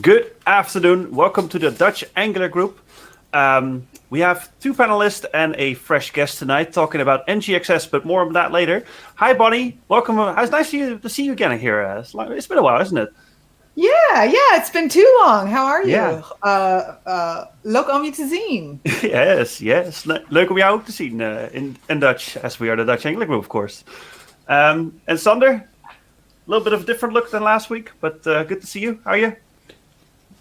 Good afternoon. Welcome to the Dutch Angular group. We have two panelists and a fresh guest tonight talking about NGXS, but more on that later. Hi, Bonnie. Welcome. It's nice to see you again here. It's been a while, isn't it? Yeah, it's been too long. How are you? Yeah. Leuk om je te zien. Yes. Leuk om jou ook te zien in Dutch, as we are the Dutch Angular group, of course. And Sander, a little bit of a different look than last week, but good to see you. How are you?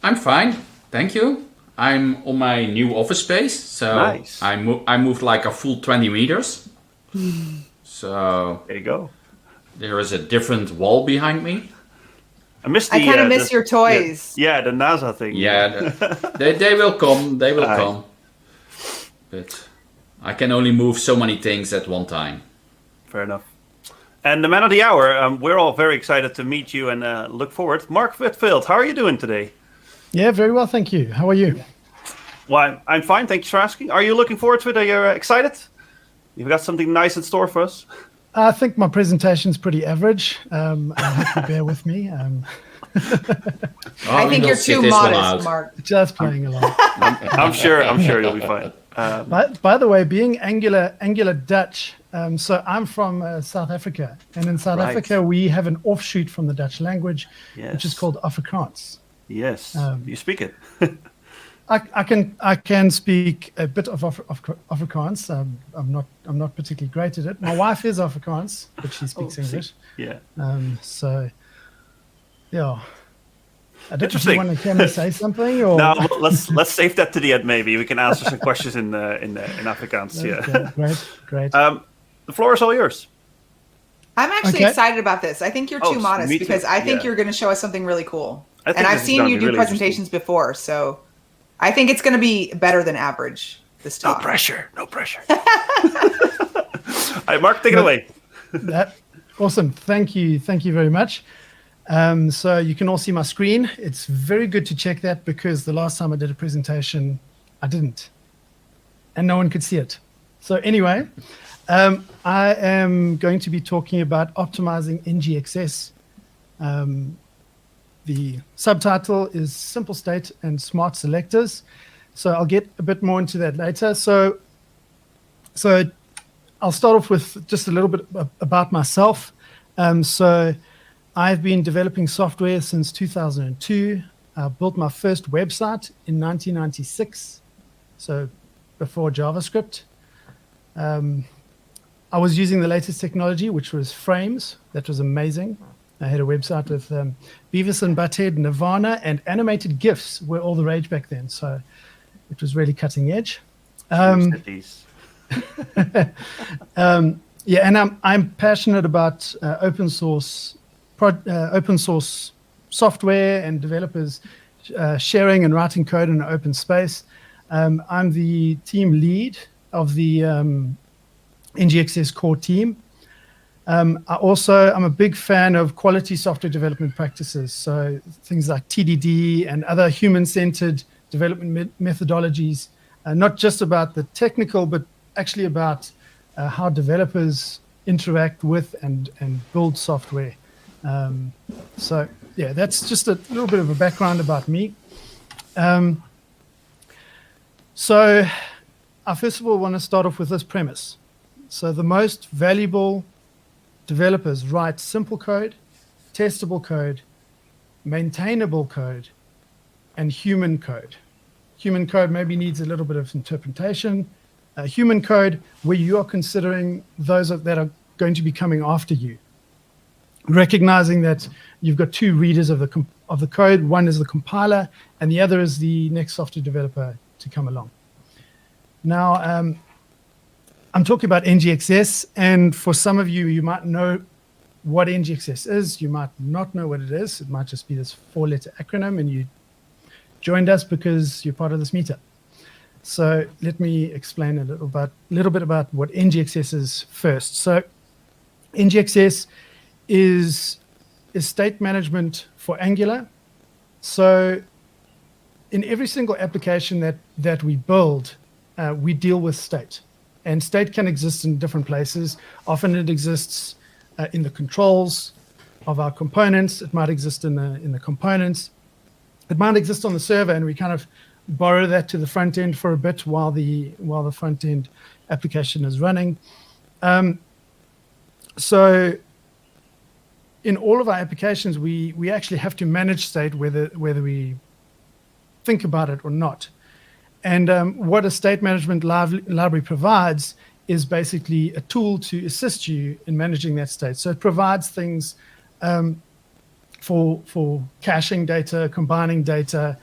I'm fine, thank you. I'm on my new office space, so nice. I moved like a full 20 meters. So there you go. There is a different wall behind me. I kind of miss your toys. Yeah, the NASA thing. Yeah, they will come. They will come. But I can only move so many things at one time. Fair enough. And the man of the hour, we're all very excited to meet you and look forward. Mark Whitfeld, how are you doing today? Yeah, very well, thank you. How are you? Well, I'm fine, thanks for asking. Are you looking forward to it? Are you excited? You've got something nice in store for us? I think my presentation's pretty average. I hope you bear with me. I think you're too modest, Mark. Just playing along. I'm sure you'll be fine. By the way, being Angular Dutch, so I'm from South Africa. And in South Africa, we have an offshoot from the Dutch language, which is called Afrikaans. Yes, you speak it. I can speak a bit of Afrikaans. I'm not particularly great at it. My wife is Afrikaans, but she speaks English. Yeah. So, yeah. Interesting. Do you want to say something? Or? No, let's save that to the end. Maybe we can answer some questions in Afrikaans. Okay, great. The floor is all yours. I'm actually excited about this. I think you're too modest because I think you're going to show us something really cool. And I've seen you do really presentations before, so I think it's going to be better than average this talk. No pressure. All right, Mark, take it away. Awesome. Thank you very much. So you can all see my screen. It's very good to check that because the last time I did a presentation, I didn't. And no one could see it. So anyway, I am going to be talking about optimizing NGXS. The subtitle is Simple State and Smart Selectors. So I'll get a bit more into that later. So I'll start off with just a little bit about myself. So I've been developing software since 2002. I built my first website in 1996, so before JavaScript. I was using the latest technology, which was frames. That was amazing. I had a website with Beavis and Butthead, Nirvana, and animated GIFs were all the rage back then. So it was really cutting edge. And I'm passionate about open source software and developers sharing and writing code in an open space. I'm the team lead of the NGXS core team. I'm a big fan of quality software development practices. So things like TDD and other human-centered development methodologies, not just about the technical, but actually about how developers interact with and build software. So yeah, that's just a little bit of a background about me. So I first of all want to start off with this premise. So the most valuable developers write simple code, testable code, maintainable code, and human code. Human code maybe needs a little bit of interpretation. Human code where you are considering those that are going to be coming after you, recognizing that you've got two readers of the code. One is the compiler, and the other is the next software developer to come along. Now, I'm talking about NGXS, and for some of you, you might know what NGXS is. You might not know what it is. It might just be this 4-letter acronym, and you joined us because you're part of this meetup. So let me explain a little bit about what NGXS is first. So NGXS is state management for Angular. So in every single application that we build, we deal with state. And state can exist in different places. Often it exists in the controls of our components. It might exist in the components. it might exist on the server, and we kind of borrow that to the front end for a bit while the front end application is running. So in all of our applications, we actually have to manage state whether we think about it or not. And what a state management library provides is basically a tool to assist you in managing that state. So it provides things for caching data, combining data,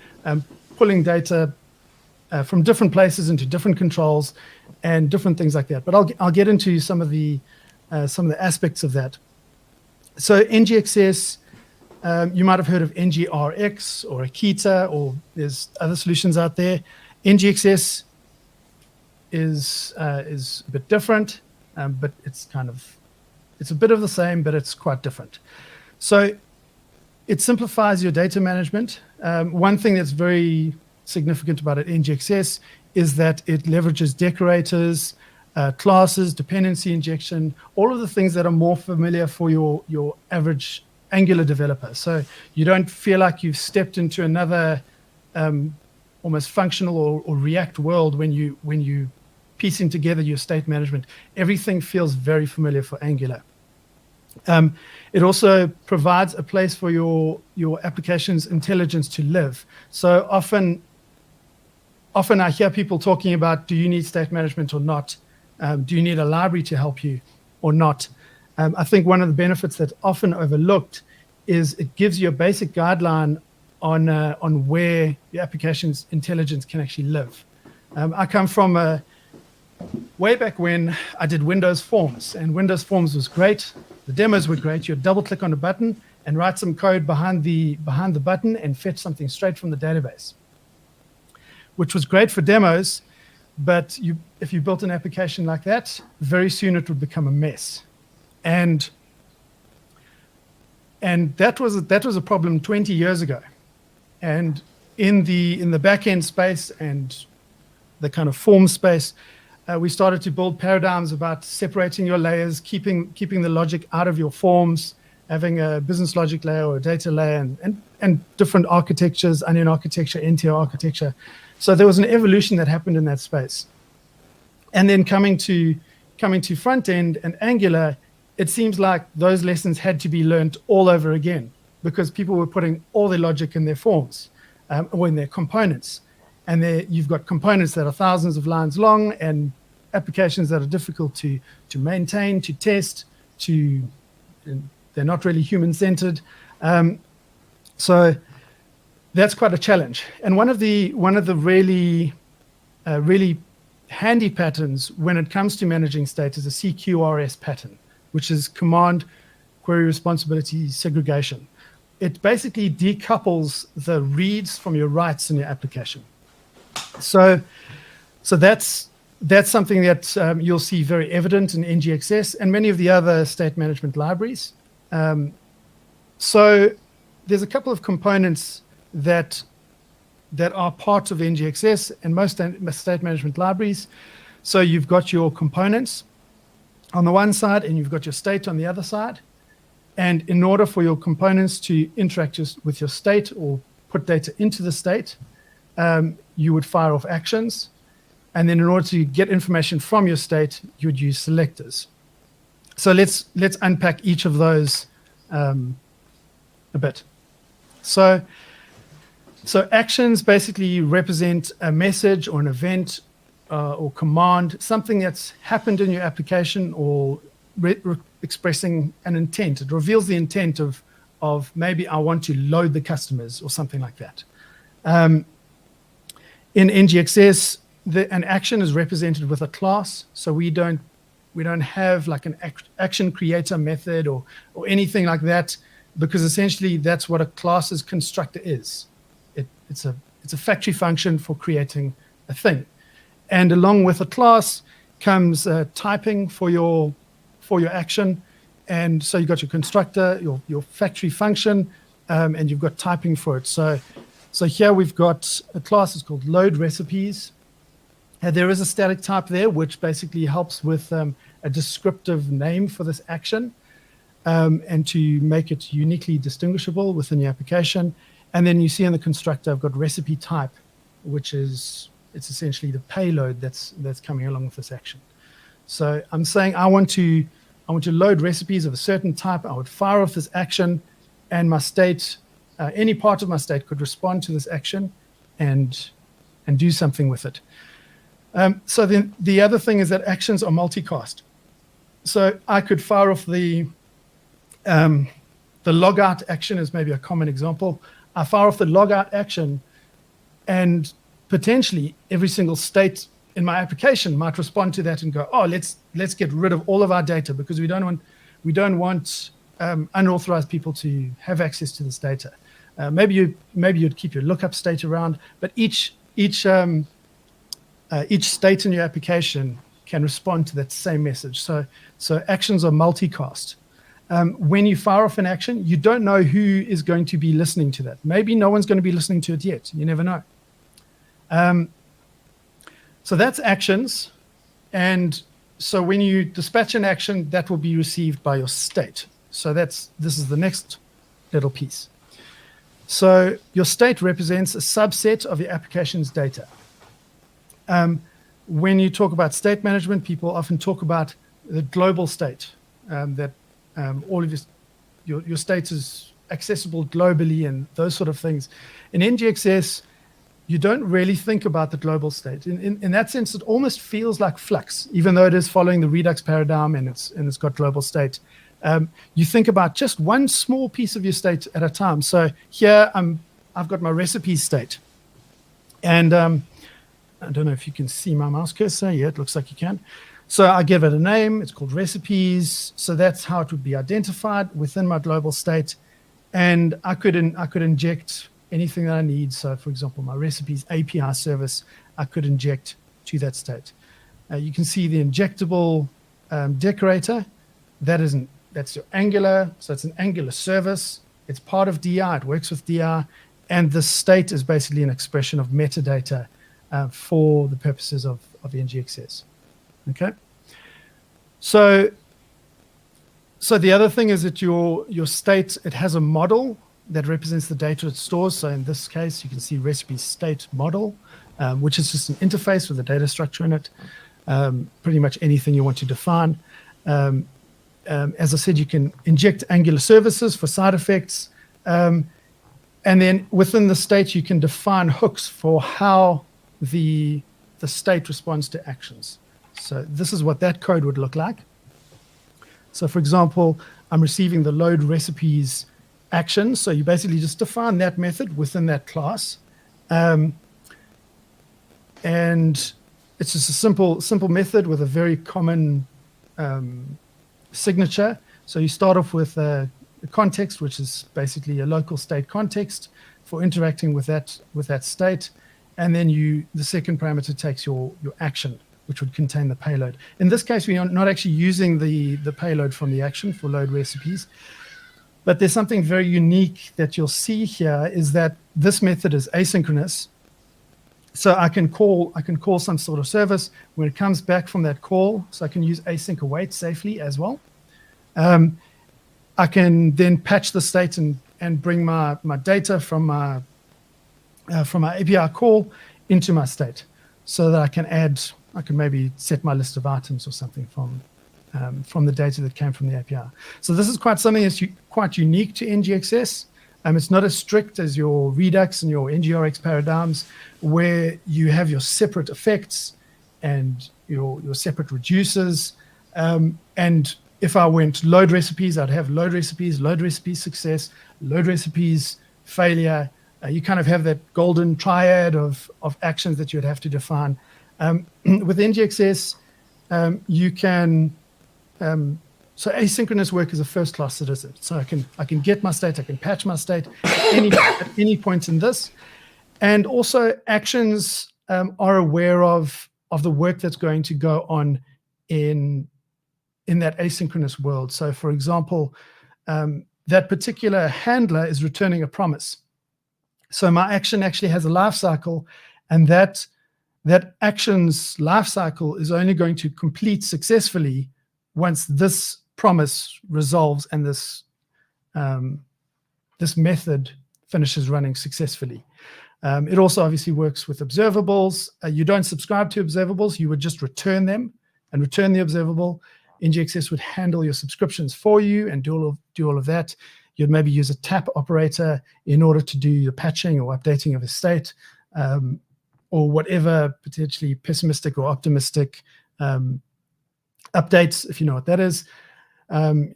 pulling data from different places into different controls, and different things like that. But I'll get into some of the aspects of that. So NGXS, you might have heard of NGRX or Akita, or there's other solutions out there. NGXS is a bit different, but it's a bit of the same, but it's quite different. So it simplifies your data management. One thing that's very significant about it, NGXS, is that it leverages decorators, classes, dependency injection, all of the things that are more familiar for your average Angular developer. So you don't feel like you've stepped into another almost functional or React world when you piecing together your state management. Everything feels very familiar for Angular. It also provides a place for your application's intelligence to live. So often I hear people talking about, do you need state management or not? Do you need a library to help you or not? I think one of the benefits that's often overlooked is it gives you a basic guideline on where your application's intelligence can actually live. I come from way back when I did Windows Forms, and Windows Forms was great. The demos were great. You'd double click on a button and write some code behind the button and fetch something straight from the database, which was great for demos. But if you built an application like that, very soon it would become a mess. And that was a problem 20 years ago. And in the back-end space and the kind of form space, we started to build paradigms about separating your layers, keeping the logic out of your forms, having a business logic layer or a data layer, and different architectures, onion architecture, NTO architecture. So there was an evolution that happened in that space. And then coming to front end and Angular, it seems like those lessons had to be learned all over again, because people were putting all their logic in their forms or in their components. And you've got components that are thousands of lines long and applications that are difficult to maintain, to test, they're not really human-centered. So that's quite a challenge. And one of the really handy patterns when it comes to managing state is a CQRS pattern, which is Command Query Responsibility Segregation. It basically decouples the reads from your writes in your application. So that's something that you'll see very evident in NGXS and many of the other state management libraries. So there's a couple of components that are part of NGXS and most state management libraries. So you've got your components on the one side and you've got your state on the other side. And in order for your components to interact with your state or put data into the state, you would fire off actions. And then in order to get information from your state, you would use selectors. So let's unpack each of those a bit. So actions basically represent a message or an event or command, something that's happened in your application or expressing an intent. It reveals the intent of maybe I want to load the customers or something like that. In NGXS, an action is represented with a class, so we don't have like an action creator method or anything like that, because essentially that's what a class's constructor is. It's a factory function for creating a thing, and along with a class comes typing for your action, and so you've got your constructor, your factory function, and you've got typing for it. So here we've got a class that's called load recipes. There is a static type there, which basically helps with a descriptive name for this action and to make it uniquely distinguishable within your application. And then you see in the constructor, I've got recipe type, which is, it's essentially the payload that's coming along with this action. So I'm saying I want to load recipes of a certain type. I would fire off this action, and my state, any part of my state could respond to this action and do something with it. So then the other thing is that actions are multicast. So I could fire off the logout action is maybe a common example. I fire off the logout action, and potentially every single state in my application might respond to that and go, oh, let's get rid of all of our data, because we don't want unauthorized people to have access to this data. Maybe you'd keep your lookup state around, but each state in your application can respond to that same message. So actions are multicast. When you fire off an action, you don't know who is going to be listening to that. Maybe no one's going to be listening to it yet. You never know. So that's actions. And so when you dispatch an action, that will be received by your state. So this is the next little piece. So your state represents a subset of your application's data. When you talk about state management, people often talk about the global state, that all of your state is accessible globally and those sort of things. In NGXS, you don't really think about the global state. In that sense, it almost feels like Flux, even though it is following the Redux paradigm and it's got global state. You think about just one small piece of your state at a time. So here I've got my recipes state, and I don't know if you can see my mouse cursor. Yeah, it looks like you can. So I give it a name. It's called recipes. So that's how it would be identified within my global state. And I could inject anything that I need. So for example, my recipes API service, I could inject to that state. You can see the injectable decorator. That's your Angular. So it's an Angular service. It's part of DI. It works with DI. And the state is basically an expression of metadata for the purposes of NGXS. Okay. So the other thing is that your state, it has a model that represents the data it stores. So in this case, you can see recipe state model, which is just an interface with a data structure in it. Pretty much anything you want to define. As I said, you can inject Angular services for side effects. And then within the state, you can define hooks for how the state responds to actions. So this is what that code would look like. So for example, I'm receiving the load recipes action. So you basically just define that method within that class. And it's just a simple method with a very common signature. So you start off with a context, which is basically a local state context for interacting with that state. And then the second parameter takes your action, which would contain the payload. In this case, we are not actually using the payload from the action for load recipes. But there's something very unique that you'll see here is that this method is asynchronous. So I can call some sort of service when it comes back from that call. So I can use async await safely as well. I can then patch the state and bring my data from my API call into my state, so that I can maybe set my list of items or something from the data that came from the API. So this is quite something that's quite unique to NGXS. It's not as strict as your Redux and your NGRX paradigms, where you have your separate effects and your separate reducers. And if I went load recipes, I'd have load recipes success, load recipes failure. You kind of have that golden triad of actions that you would have to define. With NGXS, you can. So asynchronous work is a first-class citizen. So I can get my state, I can patch my state at any point in this, and also actions are aware of the work that's going to go on in that asynchronous world. So, for example, that particular handler is returning a promise. So my action actually has a life cycle, and that action's life cycle is only going to complete successfully once this promise resolves and this method finishes running successfully. It also obviously works with observables. You don't subscribe to observables. You would just return them and return the observable. NGXS would handle your subscriptions for you and do all of that. You'd maybe use a tap operator in order to do your patching or updating of a state, or whatever potentially pessimistic or optimistic updates, if you know what that is.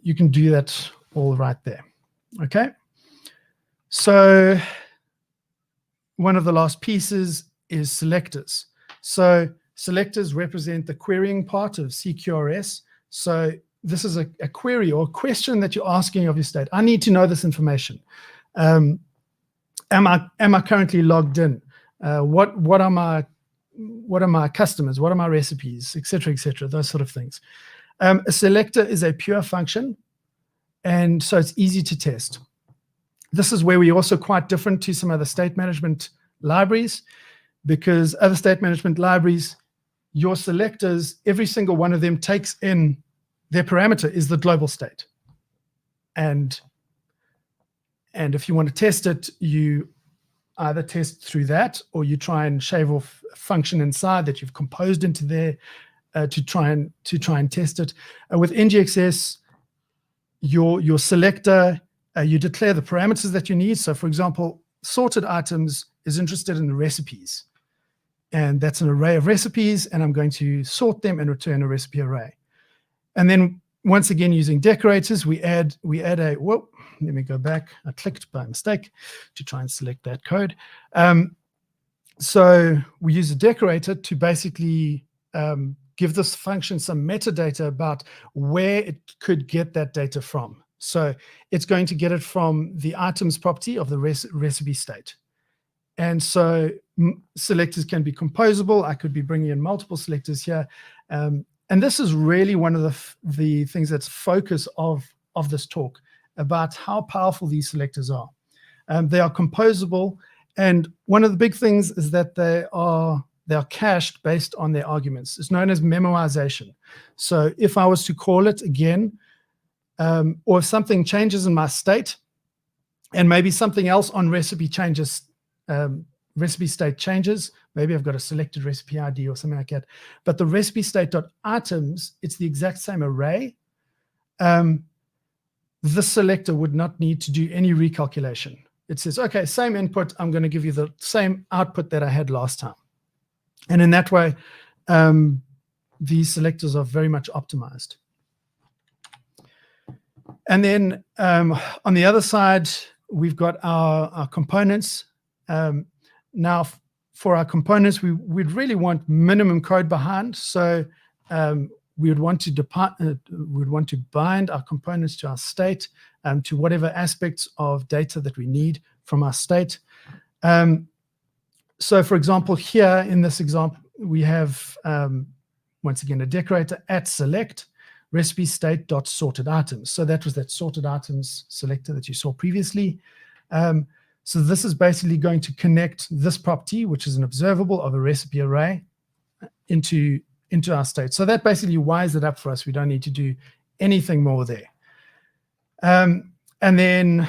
You can do that all right there. Okay. So one of the last pieces is selectors. So selectors represent the querying part of CQRS. So this is a query or a question that you're asking of your state. I need to know this information. Am I currently logged in? What are my customers? What are my recipes, etc., those sort of things. A selector is a pure function, and so it's easy to test. This is where we're also quite different to some other state management libraries, because other state management libraries, your selectors, every single one of them takes in their parameter is the global state. And if you want to test it, you either test through that, or you try and shave off a function inside that you've composed into there to try and test it. With NGXS, your selector, you declare the parameters that you need. So for example, sorted items is interested in the recipes, and that's an array of recipes, and I'm going to sort them and return a recipe array. And then once again, using decorators, we add a, whoa, let me go back. I clicked by mistake to try and select that code. So we use a decorator to basically give this function some metadata about where it could get that data from. So it's going to get it from the items property of the recipe state. And so selectors can be composable. I could be bringing in multiple selectors here. And this is really one of the things that's focus of this talk, about how powerful these selectors are. They are composable, and one of the big things is that they are cached based on their arguments. It's known as memoization. So if I was to call it again, or if something changes in my state, and maybe something else on recipe changes, recipe state changes, maybe I've got a selected recipe ID or something like that, but the recipe state.items, it's the exact same array. The selector would not need to do any recalculation. It says, okay, same input, I'm going to give you the same output that I had last time. And in that way, these selectors are very much optimized. And then on the other side, we've got our components. Now, for our components, we'd really want minimum code behind. So we would want to bind our components to our state, to whatever aspects of data that we need from our state. So for example, here in this example, we have, once again, a decorator at select recipe state dot sorted items. So that was that sorted items selector that you saw previously. So this is basically going to connect this property, which is an observable of a recipe array, into our state. So that basically wires it up for us. We don't need to do anything more there. And then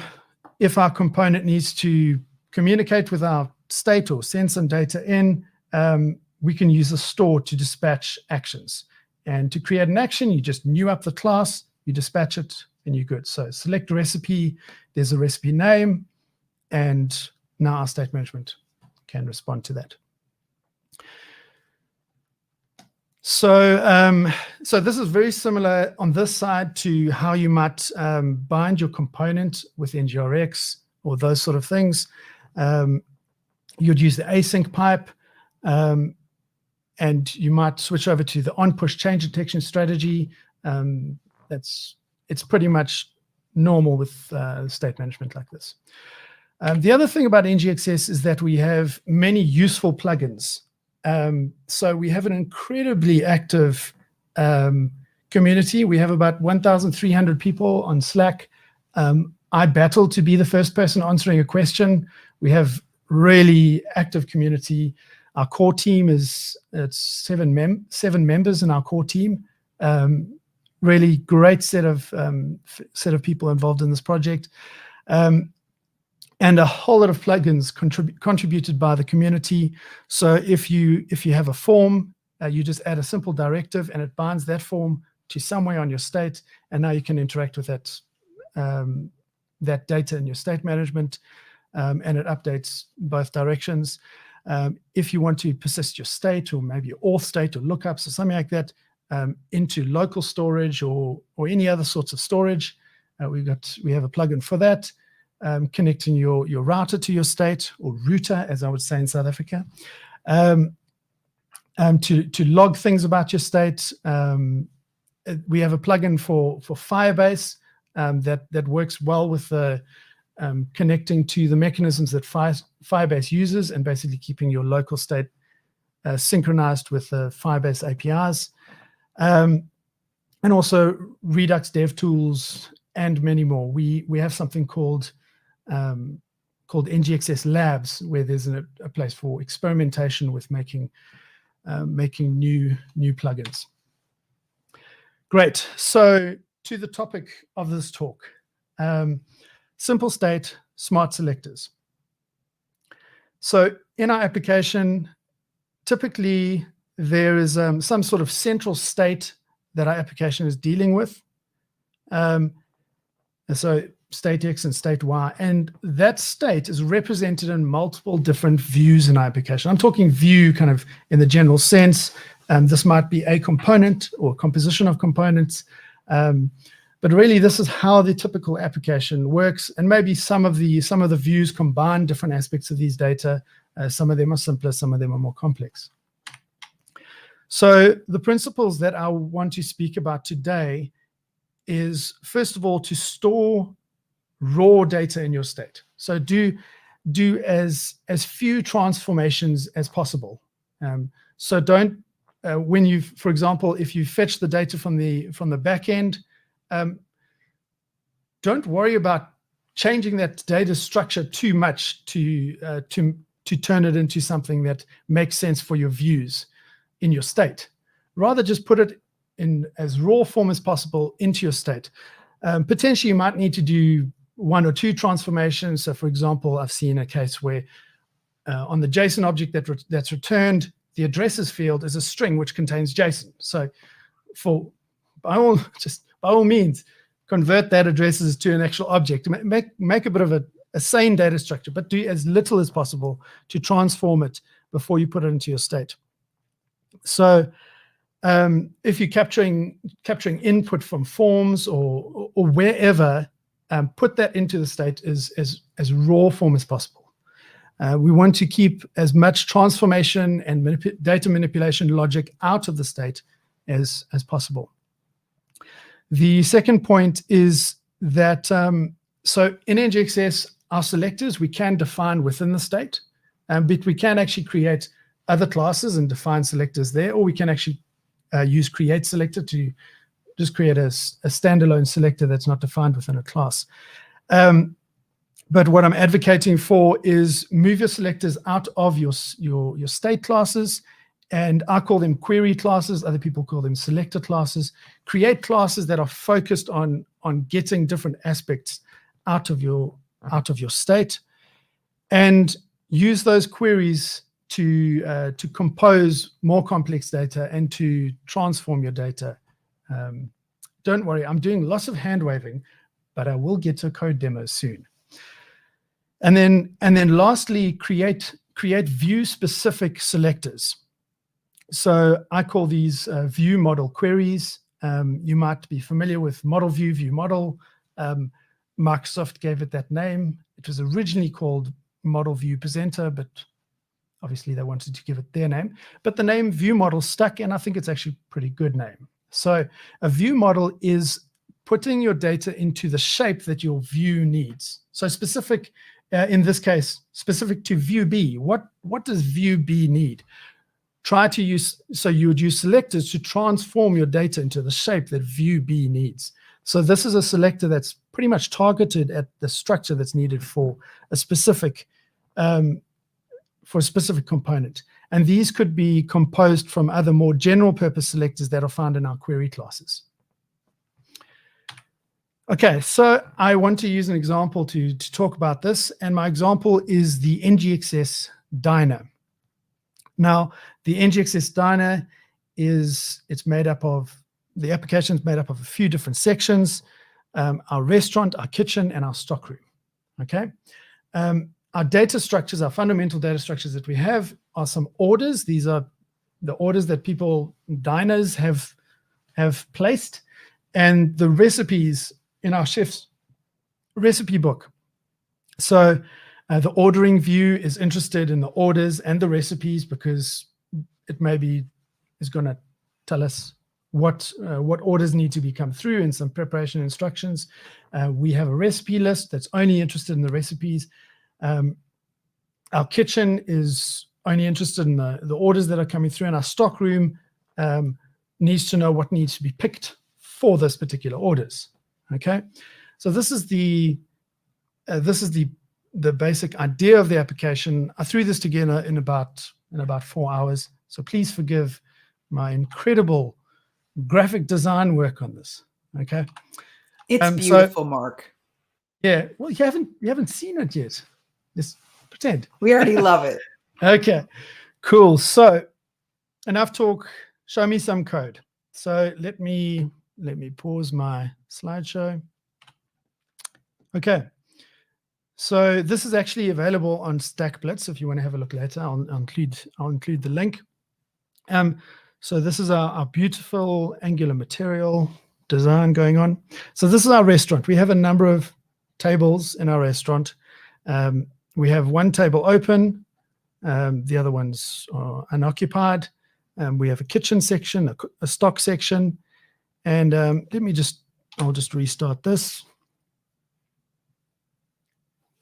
if our component needs to communicate with our state or send some data in, we can use a store to dispatch actions. And to create an action, you just new up the class, you dispatch it, and you're good. So select a recipe, there's a recipe name, and now our state management can respond to that. So, so this is very similar on this side to how you might bind your component with NGRX or those sort of things. You'd use the async pipe, and you might switch over to the on-push change detection strategy. It's pretty much normal with state management like this. The other thing about NGXS is that we have many useful plugins. So we have an incredibly active community. We have about 1,300 people on Slack. I battle to be the first person answering a question. We have really active community. Our core team it's seven members in our core team. Really great set of people involved in this project. and a whole lot of plugins contributed by the community. So if you have a form, you just add a simple directive and it binds that form to somewhere on your state, and now you can interact with that that data in your state management, and it updates both directions. If you want to persist your state, or maybe your auth state or lookups or something like that, into local storage or any other sorts of storage, we have a plugin for that, connecting your router to your state, or router, as I would say in South Africa, to log things about your state. We have a plugin for Firebase that works well with the connecting to the mechanisms that Firebase uses, and basically keeping your local state synchronized with the Firebase APIs, and also Redux DevTools and many more. We have something called NGXS Labs, where there's a place for experimentation with making new plugins. Great. So to the topic of this talk, simple state, smart selectors. So in our application, typically there is some sort of central state that our application is dealing with. So state X and state Y, and that state is represented in multiple different views in our application. I'm talking view kind of in the general sense. This might be a component or composition of components, but really this is how the typical application works. And maybe some of the views combine different aspects of these data. Some of them are simpler, some of them are more complex. So the principles that I want to speak about today is, first of all, to store raw data in your state. So do as few transformations as possible. So don't when you, for example, if you fetch the data from the back end, don't worry about changing that data structure too much to turn it into something that makes sense for your views in your state. Rather, just put it in as raw form as possible into your state. Potentially, you might need to do one or two transformations. So, for example, I've seen a case where on the JSON object that's returned, the addresses field is a string which contains JSON. So, by all means, convert that addresses to an actual object. Make a bit of a sane data structure, but do as little as possible to transform it before you put it into your state. So if you're capturing input from forms or wherever, put that into the state as raw form as possible. We want to keep as much transformation and data manipulation logic out of the state as possible. The second point is that, so in NGXS, our selectors, we can define within the state, but we can actually create other classes and define selectors there, or we can actually use create selector to just create a standalone selector that's not defined within a class. But what I'm advocating for is move your selectors out of your state classes, and I call them query classes. Other people call them selector classes. Create classes that are focused on getting different aspects out of your state, and use those queries to compose more complex data and to transform your data. Don't worry, I'm doing lots of hand waving, but I will get to a code demo soon. And then lastly, create view specific selectors. So I call these view model queries. You might be familiar with model view model. Microsoft gave it that name. It was originally called model view presenter, but obviously they wanted to give it their name. But the name view model stuck, and I think it's actually a pretty good name. So a view model is putting your data into the shape that your view needs. So specific, in this case, specific to view B. What does view B need? So you would use selectors to transform your data into the shape that view B needs. So this is a selector that's pretty much targeted at the structure that's needed for a specific component. And these could be composed from other more general purpose selectors that are found in our query classes. Okay, so I want to use an example to talk about this, and my example is the NGXS Diner. Now, the NGXS Diner the application is made up of a few different sections, our restaurant, our kitchen, and our stockroom. Okay, our data structures, our fundamental data structures that we have are some orders. These are the orders that diners have placed, and the recipes in our chef's recipe book. So the ordering view is interested in the orders and the recipes because it maybe is going to tell us what orders need to be come through and some preparation instructions. We have a recipe list that's only interested in the recipes. Our kitchen is only interested in the orders that are coming through, and our stock room needs to know what needs to be picked for this particular orders. Okay, so this is the basic idea of the application. I threw this together in about 4 hours. So please forgive my incredible graphic design work on this. Okay, it's beautiful, Mark. Yeah, well, you haven't seen it yet. Just pretend. We already love it. Okay, cool. So enough talk. Show me some code. So let me pause my slideshow. Okay. So this is actually available on StackBlitz. If you want to have a look later, I'll include the link. So this is our beautiful Angular material design going on. So this is our restaurant. We have a number of tables in our restaurant. We have one table open. The other ones are unoccupied. We have a kitchen section, a stock section. And I'll just restart this.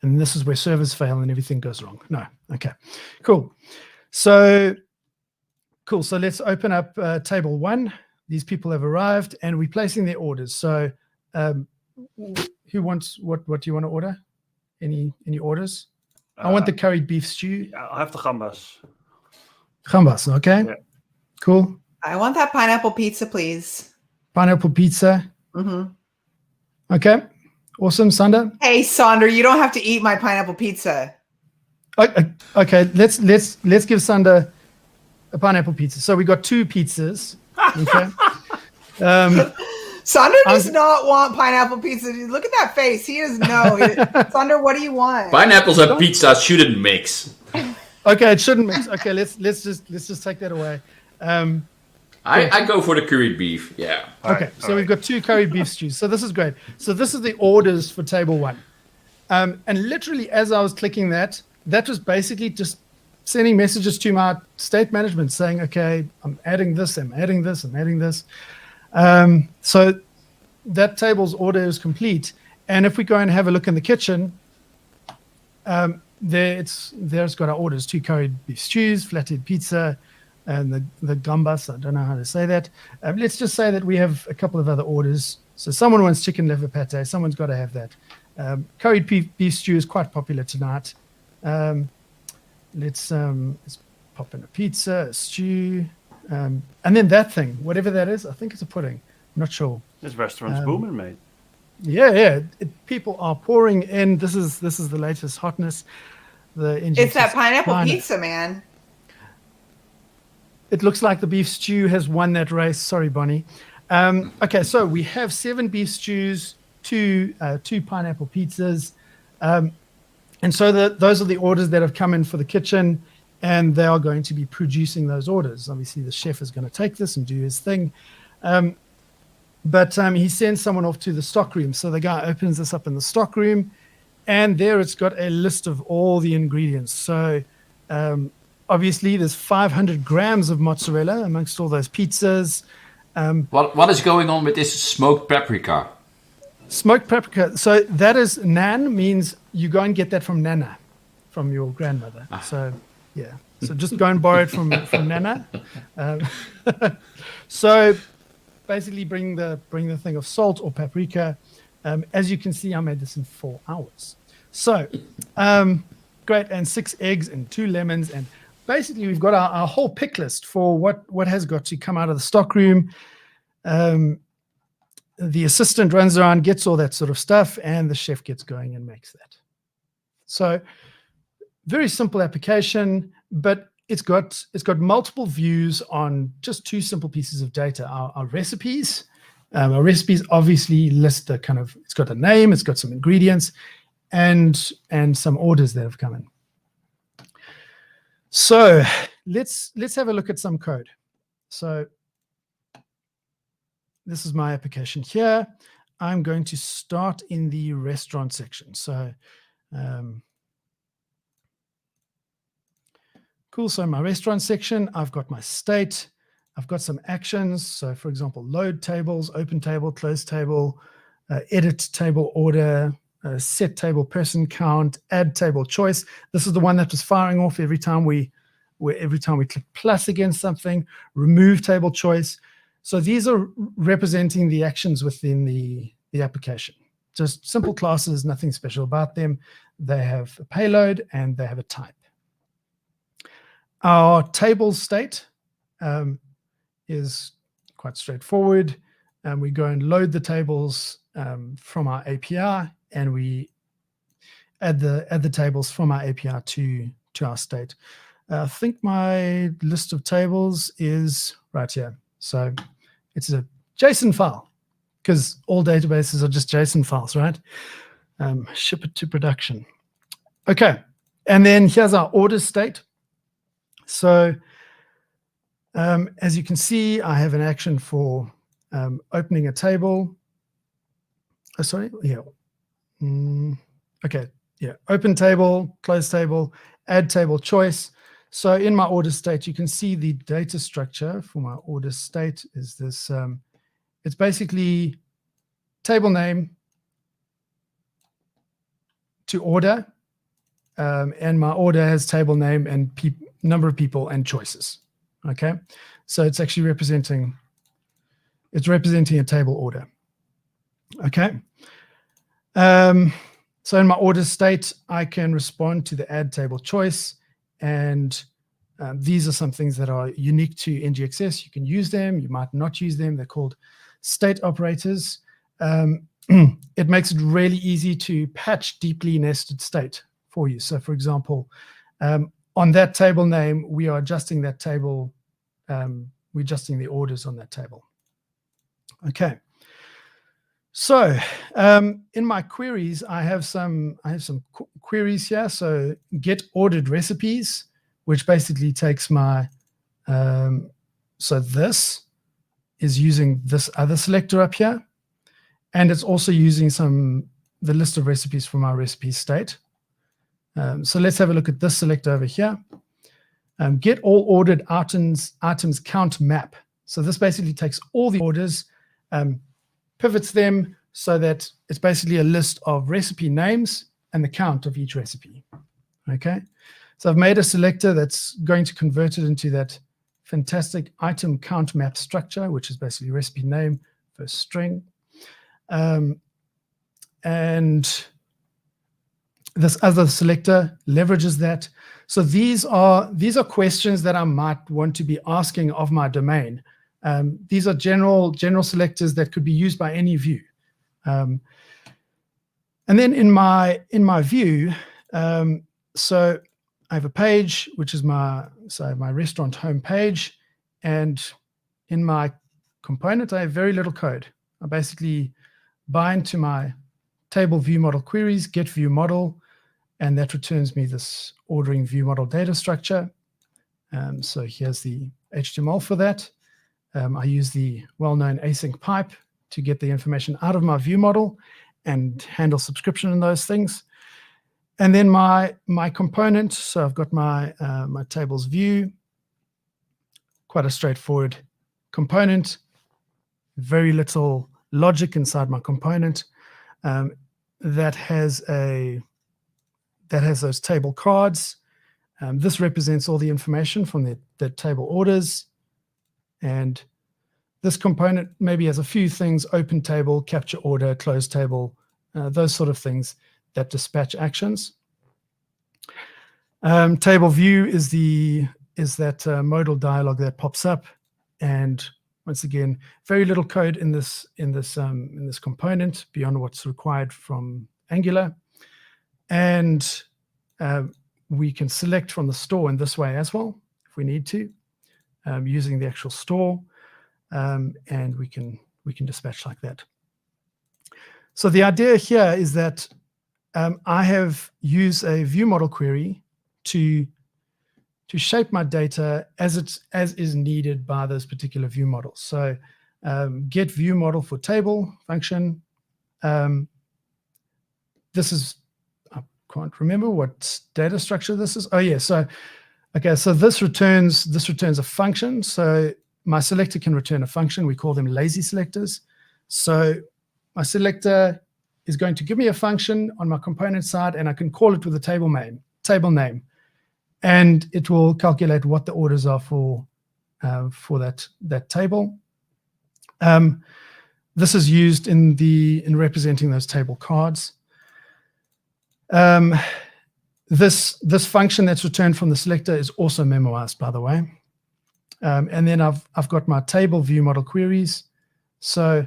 And this is where servers fail and everything goes wrong. No, okay, cool. So let's open up table 1. These people have arrived and we're placing their orders. So who wants, what do you want to order? Any orders? I want the curried beef stew. I'll have the gambas. Gambas, okay. Yeah. Cool. I want that pineapple pizza, please. Pineapple pizza. Mm-hmm. Okay. Awesome, Sander. Hey, Sander, you don't have to eat my pineapple pizza. Okay, let's give Sander a pineapple pizza. So we got 2 pizzas. Okay. Sander does not want pineapple pizza. Look at that face. He doesn't know. Sander, what do you want? Pineapples and pizza shouldn't mix. Okay, it shouldn't mix. Okay, let's just take that away. I go for the curried beef. Yeah. Okay, so we've got 2 curried beef stews. So this is great. So this is the orders for table 1. And literally, as I was clicking that was basically just sending messages to my state management saying, okay, I'm adding this, I'm adding this, I'm adding this. So that table's order is complete. And if we go and have a look in the kitchen, there's got our orders: 2 curried beef stews, flathead pizza, and the gambas. I don't know how to say that. Let's just say that we have a couple of other orders. So someone wants chicken liver pate. Someone's got to have that. Curried beef stew is quite popular tonight. Let's pop in a pizza, a stew, and then that thing, whatever that is. I think it's a pudding. I'm not sure. This restaurant's booming, mate. Yeah. People are pouring in. This is the latest hotness. It's that pineapple pizza, man. It looks like the beef stew has won that race. Sorry, Bonnie. Okay, so we have 7 beef stews, 2 pineapple pizzas. And so those are the orders that have come in for the kitchen, and they are going to be producing those orders. Obviously, the chef is going to take this and do his thing. But he sends someone off to the stock room. So the guy opens this up in the stock room, and there it's got a list of all the ingredients. So obviously, there's 500 grams of mozzarella amongst all those pizzas. What is going on with this smoked paprika? Smoked paprika. So that is nan, means you go and get that from Nana, from your grandmother. So yeah. So just go and borrow it from Nana. So basically bring the thing of salt or paprika. As you can see, I made this in 4 hours. So great. And 6 eggs and 2 lemons. And basically we've got our whole pick list for what has got to come out of the stock room. the assistant runs around, gets all that sort of stuff, and the chef gets going and makes that. So very simple application, but it's got multiple views on just two simple pieces of data. Our recipes. Our recipes obviously list the kind of, it's got a name, it's got some ingredients, and some orders that have come in. So let's have a look at some code. So this is my application here. I'm going to start in the restaurant section. So cool. So in my restaurant section, I've got my state. I've got some actions. So for example, load tables, open table, close table, edit table order, set table person count, add table choice. This is the one that was firing off every time we click plus against something. Remove table choice. So these are representing the actions within the application. Just simple classes, nothing special about them. They have a payload and they have a type. Our table state is quite straightforward. We go and load the tables from our API, and we add the tables from our API to our state. I think my list of tables is right here. So it's a JSON file, because all databases are just JSON files, right? Ship it to production. Okay, and then here's our order state. So as you can see, I have an action for opening a table. Oh, sorry, yeah. Okay, yeah, open table, close table, add table choice. So in my order state, you can see the data structure for my order state is this. It's basically table name to order, and my order has table name and number of people and choices. Okay, so it's actually representing a table order. Okay, so in my order state, I can respond to the add table choice, and these are some things that are unique to NGXS. You can use them, you might not use them. They're called state operators. It makes it really easy to patch deeply nested state for you. So for example, on that table name, we are adjusting that table. We're adjusting the orders on that table. Okay. So in my queries, I have some queries here. So get ordered recipes, which basically takes my so this is using this other selector up here, and it's also using the list of recipes from our recipe state. So let's have a look at this selector over here. Get all ordered items count map. So this basically takes all the orders, pivots them so that it's basically a list of recipe names and the count of each recipe. Okay, so I've made a selector that's going to convert it into that fantastic item count map structure, which is basically recipe name first string. And this other selector leverages that. So these are questions that I might want to be asking of my domain. These are general selectors that could be used by any view. And then in my view, so I have a page, which is my restaurant home page, and in my component, I have very little code. I basically bind to my table view model queries, get view model, and that returns me this ordering view model data structure. So here's the HTML for that. I use the well-known async pipe to get the information out of my view model and handle subscription and those things. And then my component, so I've got my tables view, quite a straightforward component, very little logic inside my component. That has those table cards. This represents all the information from the table orders. And this component maybe has a few things: open table, capture order, close table, those sort of things that dispatch actions. Table view is that modal dialog that pops up, and Once again, very little code in this component beyond what's required from Angular, and we can select from the store in this way as well if we need to, using the actual store, and we can dispatch like that. So the idea here is that I have used a view model query to shape my data as is needed by those particular view models. So get view model for table function. This is, I can't remember what data structure this is. Oh yeah, so okay, so this returns a function. So my selector can return a function. We call them lazy selectors. So my selector is going to give me a function on my component side, and I can call it with a table name. And it will calculate what the orders are for that table. This is used in representing those table cards. This function that's returned from the selector is also memoized, by the way. And then I've got my table view model queries. So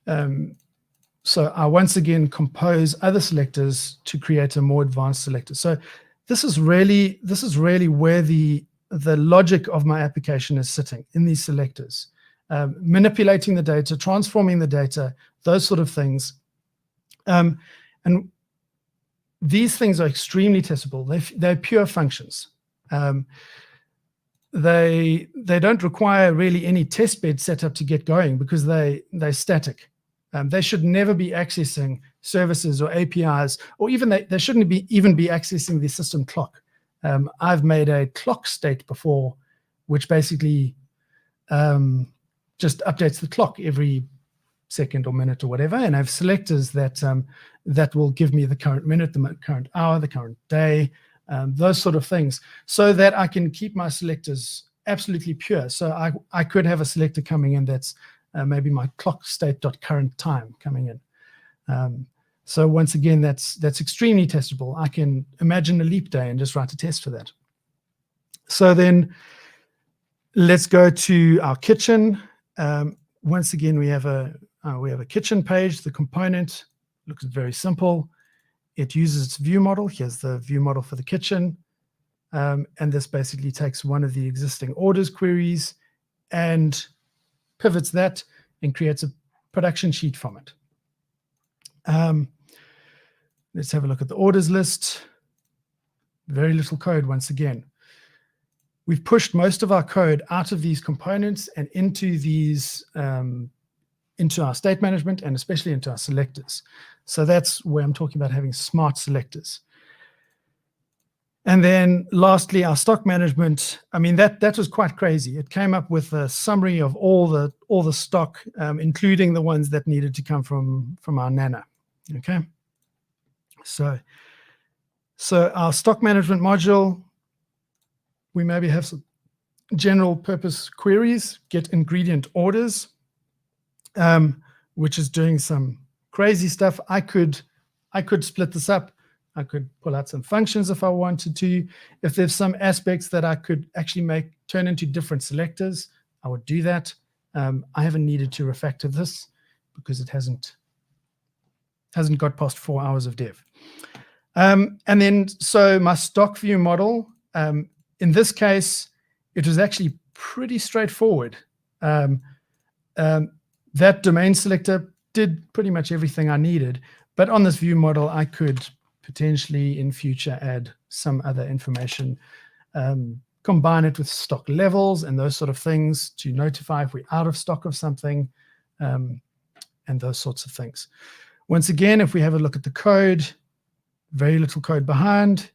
I once again compose other selectors to create a more advanced selector. So this is really where the logic of my application is sitting, in these selectors, manipulating the data, transforming the data, those sort of things. And these things are extremely testable. They're pure functions. They don't require really any test bed setup to get going because they're static. They should never be accessing services or APIs, or even they shouldn't even be accessing the system clock. I've made a clock state before, which basically just updates the clock every second or minute or whatever, and I have selectors that will give me the current minute, the current hour, the current day, those sort of things, so that I can keep my selectors absolutely pure. So I could have a selector coming in that's maybe my clock state.current time coming in. So once again, that's extremely testable. I can imagine a leap day and just write a test for that. So then let's go to our kitchen. Once again, we have a kitchen page. The component looks very simple. It uses its view model. Here's the view model for the kitchen. And this basically takes one of the existing orders queries and pivots that and creates a production sheet from it. Let's have a look at the orders list. Very little code once again. We've pushed most of our code out of these components and into these, into our state management and especially into our selectors. So that's where I'm talking about having smart selectors. And then lastly, our stock management. I mean, that was quite crazy. It came up with a summary of all the stock, including the ones that needed to come from our Nana. Okay. So our stock management module, we maybe have some general purpose queries, get ingredient orders, which is doing some crazy stuff. I could split this up. I could pull out some functions if I wanted to. If there's some aspects that I could actually turn into different selectors, I would do that. I haven't needed to refactor this because it hasn't got past 4 hours of dev. And then, so my stock view model, in this case, it was actually pretty straightforward. That domain selector did pretty much everything I needed, but on this view model, I could potentially in future add some other information, combine it with stock levels and those sort of things to notify if we're out of stock of something, and those sorts of things. Once again, if we have a look at the code, very little code behind,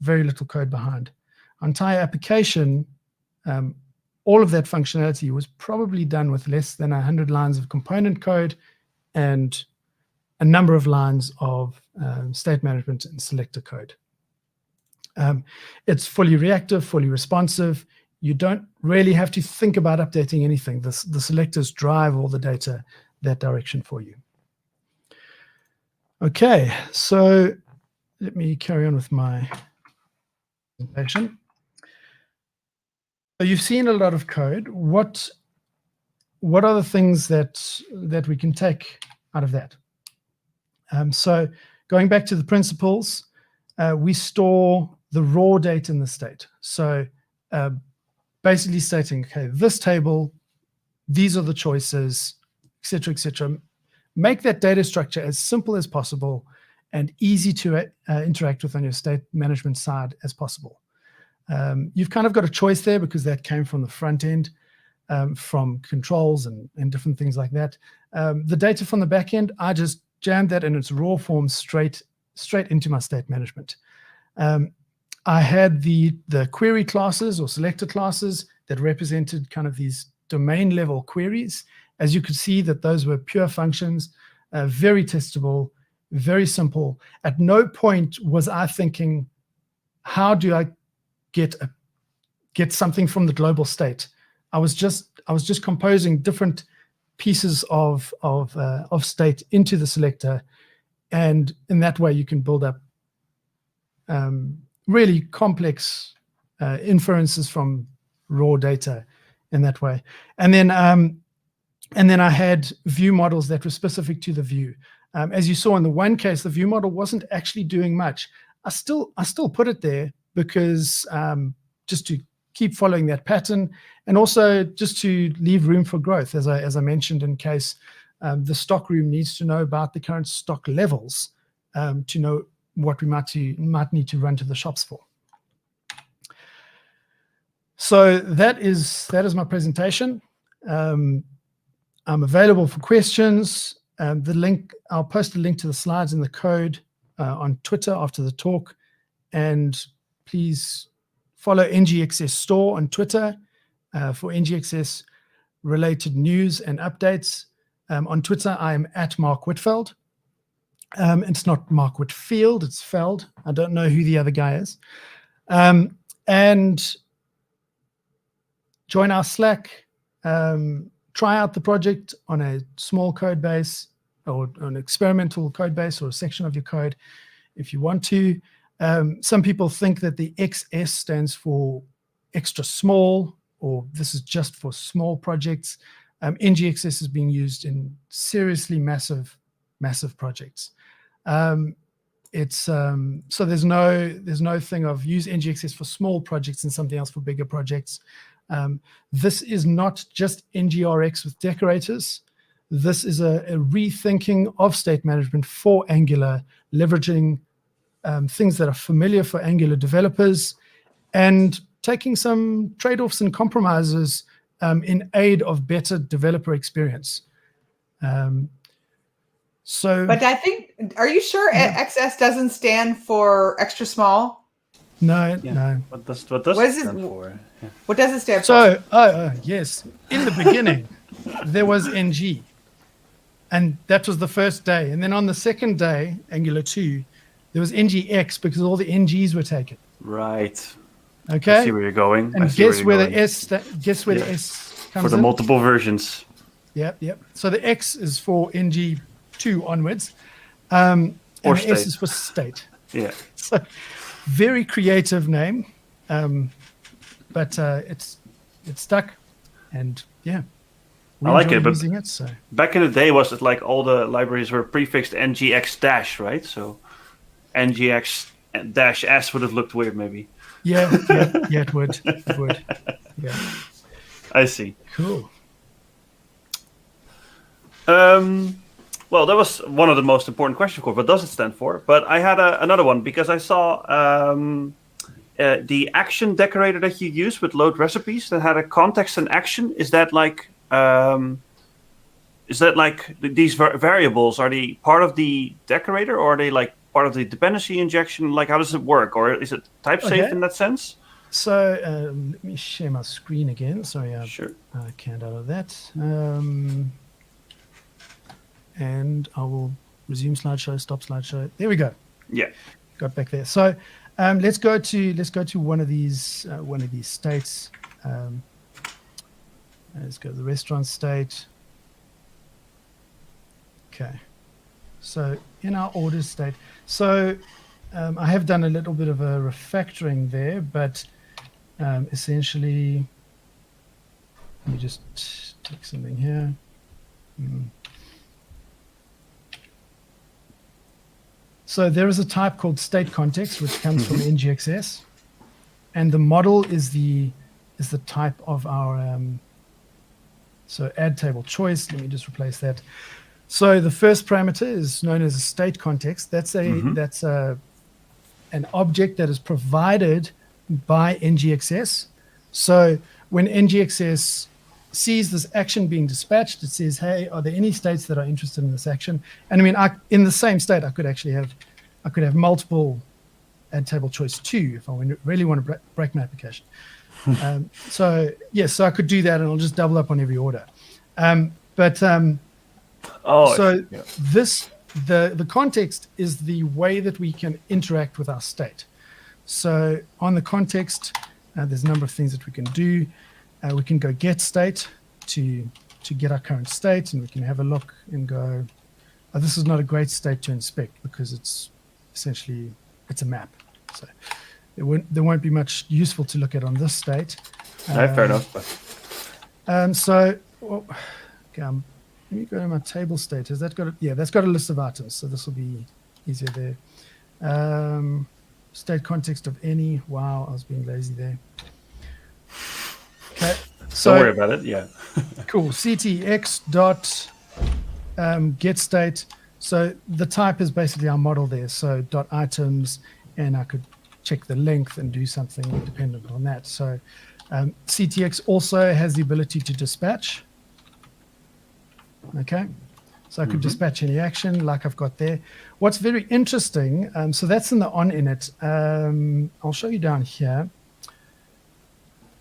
very little code behind. Our entire application, all of that functionality was probably done with less than 100 lines of component code and a number of lines of state management and selector code. It's fully reactive, fully responsive. You don't really have to think about updating anything. The selectors drive all the data that direction for you. Okay, so let me carry on with my presentation. you've seen a lot of code. What are the things that we can take out of that? So going back to the principles, we store the raw data in the state. So basically stating, okay, this table, these are the choices, etc., etc. Make that data structure as simple as possible and easy to interact with on your state management side as possible. You've kind of got a choice there because that came from the front end, from controls and different things like that. The data from the back end, I just jammed that in its raw form straight into my state management. I had the query classes or selector classes that represented kind of these domain level queries. As you could see that those were pure functions, very testable, very simple. At no point was I thinking, how do I get something from the global state? I was just composing different pieces of state into the selector, and in that way you can build up really complex inferences from raw data in that way. And then I had view models that were specific to the view. As you saw in the one case, the view model wasn't actually doing much. I still put it there because just to keep following that pattern, and also just to leave room for growth, as I mentioned, in case the stock room needs to know about the current stock levels to know what we might need to run to the shops for. So that is my presentation. I'm available for questions. The link, I'll post a link to the slides and the code on Twitter after the talk, and please follow NGXS Store on Twitter for NGXS related news and updates. On Twitter, I am at Mark Whitfeld. It's not Mark Whitfield, it's Feld. I don't know who the other guy is. And join our Slack. Try out the project on a small code base or an experimental code base or a section of your code if you want to. Some people think that the XS stands for extra small, or this is just for small projects. NGXS is being used in seriously massive projects. So there's no thing of use NGXS for small projects and something else for bigger projects. This is not just NGRX with decorators. This is a rethinking of state management for Angular, leveraging things that are familiar for Angular developers and taking some trade-offs and compromises in aid of better developer experience. But I think, are you sure XS doesn't stand for extra small? No, no. What does it stand for? Yeah. What does it stand for? So, yes, in the beginning, there was NG. And that was the first day. And then on the second day, Angular 2, there was NGX because all the NGs were taken. Right. Okay. I see where you're going. And guess where the S comes for the in? multiple versions. Yep. So the X is for NG2 onwards. And Or the state. S is for state. Yeah. So very creative name. But it's stuck. And yeah. I like it, but using it, so. Back in the day, was it like all the libraries were prefixed NGX dash, right? So NGX dash S would have looked weird, maybe. Yeah, it would. Yeah. I see. Cool. Well, that was one of the most important questions, of course. What does it stand for? But I had another one because I saw the action decorator that you use with load recipes that had a context and action. Is that like these variables? Are they part of the decorator, or are they like part of the dependency injection? Like, how does it work, or is it type safe in that sense? So let me share my screen again. Sorry, Sure. I can't out of that. And I will resume slideshow, stop slideshow. There we go. Yeah. Got back there. So let's go to one of these states. Let's go to the restaurant state. Okay. So in our order state, so I have done a little bit of a refactoring there, but essentially Let me just take something here. So there is a type called state context, which comes from NGXS, and the model is the type of our so add table choice. Let me just replace that. So the first parameter is known as a state context. That's an object that is provided by NGXS. So when NGXS sees this action being dispatched, it says, hey, are there any states that are interested in this action? And I mean, in the same state, I could have multiple add table choice 2 if I really want to break my application. So I could do that, and I'll just double up on every order. The context is the way that we can interact with our state. So on the context, there's a number of things that we can do. We can go get state to get our current state, and we can have a look and go, oh, this is not a great state to inspect because it's essentially a map. So there won't be much useful to look at on this state. Fair enough. Let me go to my table state. Has that got that's got a list of items, so this will be easier there. State context of any. Wow, I was being lazy there. Okay, so don't worry about it. Yeah. Cool. CTX dot get state. So the type is basically our model there. So dot items, and I could check the length and do something dependent on that. So CTX also has the ability to dispatch. Okay, so I could dispatch any action like I've got there. What's very interesting, so that's in the on init. I'll show you down here.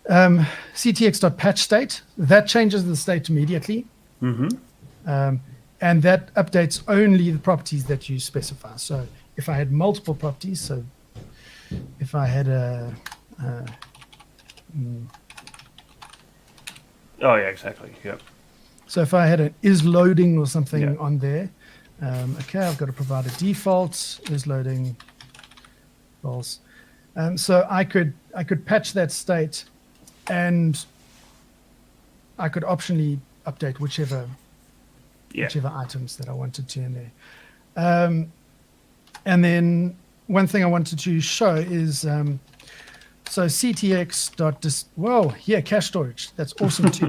CTX.patch state, that changes the state immediately. And that updates only the properties that you specify. So if I had multiple properties, so if I had oh yeah, exactly. Yep. So if I had an is loading or something on there, okay, I've got to provide a default is loading false. So I could patch that state, and I could optionally update whichever items that I wanted to in there. And then one thing I wanted to show is so CTX cache storage. That's awesome too.